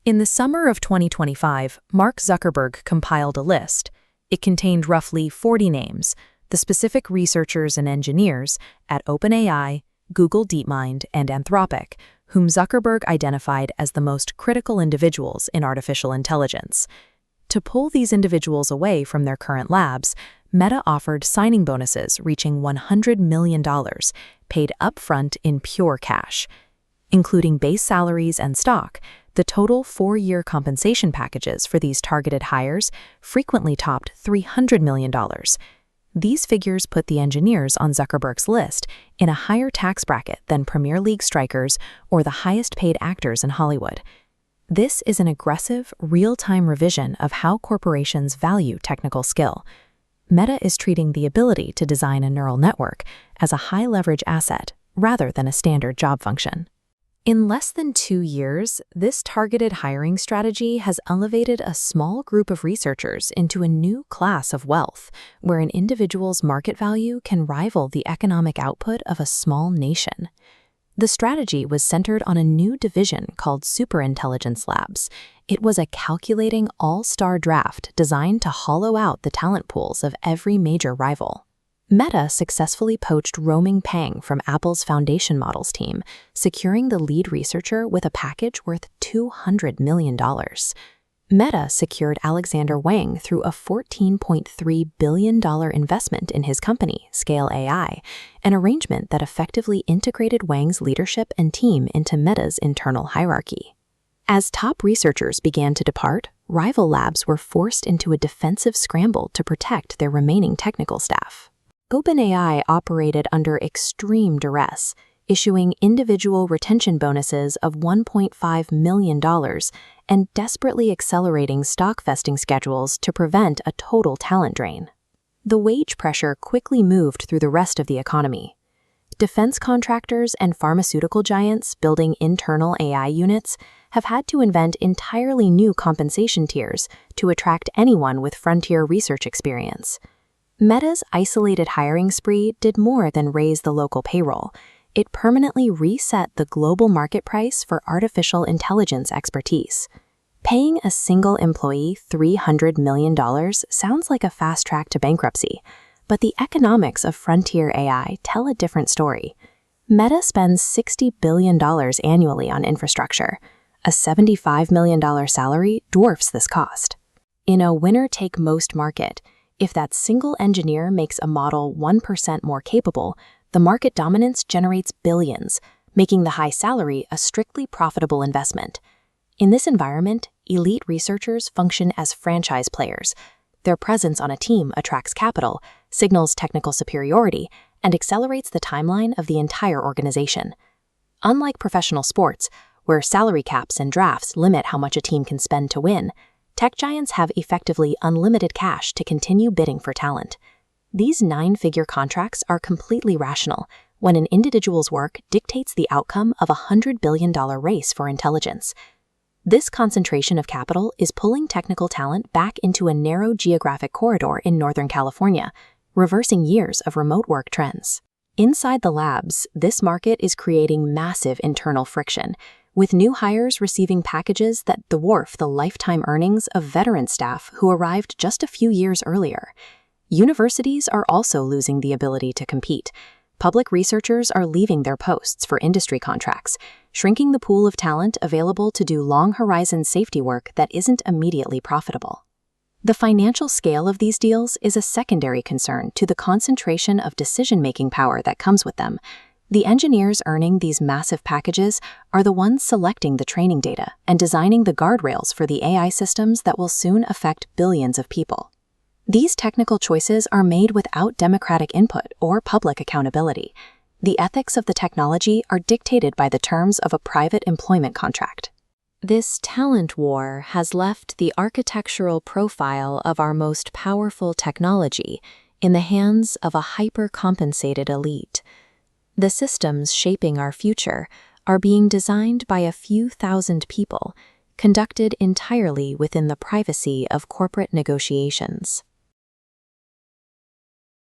In the summer of 2025, Mark Zuckerberg compiled a list. It contained roughly 40 names, the specific researchers and engineers at OpenAI, Google DeepMind, and Anthropic, whom Zuckerberg identified as the most critical individuals in artificial intelligence. To pull these individuals away from their current labs, Meta offered signing bonuses reaching $100 million, paid upfront in pure cash. Including base salaries and stock, the total 4-year compensation packages for these targeted hires frequently topped $300 million. These figures put the engineers on Zuckerberg's list in a higher tax bracket than Premier League strikers or the highest-paid actors in Hollywood. This is an aggressive, real-time revision of how corporations value technical skill. Meta is treating the ability to design a neural network as a high-leverage asset rather than a standard job function. In less than 2 years, this targeted hiring strategy has elevated a small group of researchers into a new class of wealth, where an individual's market value can rival the economic output of a small nation. The strategy was centered on a new division called Superintelligence Labs. It was a calculating all-star draft designed to hollow out the talent pools of every major rival. Meta successfully poached Ruoming Pang from Apple's foundation models team, securing the lead researcher with a package worth $200 million. Meta secured Alexandr Wang through a $14.3 billion investment in his company, Scale AI, an arrangement that effectively integrated Wang's leadership and team into Meta's internal hierarchy. As top researchers began to depart, rival labs were forced into a defensive scramble to protect their remaining technical staff. OpenAI operated under extreme duress, issuing individual retention bonuses of $1.5 million and desperately accelerating stock vesting schedules to prevent a total talent drain. The wage pressure quickly moved through the rest of the economy. Defense contractors and pharmaceutical giants building internal AI units have had to invent entirely new compensation tiers to attract anyone with frontier research experience. Meta's isolated hiring spree did more than raise the local payroll. It permanently reset the global market price for artificial intelligence expertise. Paying a single employee $300 million sounds like a fast track to bankruptcy, but the economics of frontier AI tell a different story. Meta spends $60 billion annually on infrastructure. A $75 million salary dwarfs this cost. In a winner-take-most market, if that single engineer makes a model 1% more capable, the market dominance generates billions, making the high salary a strictly profitable investment. In this environment, elite researchers function as franchise players. Their presence on a team attracts capital, signals technical superiority, and accelerates the timeline of the entire organization. Unlike professional sports, where salary caps and drafts limit how much a team can spend to win, tech giants have effectively unlimited cash to continue bidding for talent. These 9-figure contracts are completely rational when an individual's work dictates the outcome of a $100 billion race for intelligence. This concentration of capital is pulling technical talent back into a narrow geographic corridor in Northern California, reversing years of remote work trends. Inside the labs, this market is creating massive internal friction, with new hires receiving packages that dwarf the lifetime earnings of veteran staff who arrived just a few years earlier. Universities are also losing the ability to compete. Public researchers are leaving their posts for industry contracts, shrinking the pool of talent available to do long-horizon safety work that isn't immediately profitable. The financial scale of these deals is a secondary concern to the concentration of decision-making power that comes with them. The engineers earning these massive packages are the ones selecting the training data and designing the guardrails for the AI systems that will soon affect billions of people. These technical choices are made without democratic input or public accountability. The ethics of the technology are dictated by the terms of a private employment contract. This talent war has left the architectural profile of our most powerful technology in the hands of a hyper-compensated elite. The systems shaping our future are being designed by a few thousand people, conducted entirely within the privacy of corporate negotiations.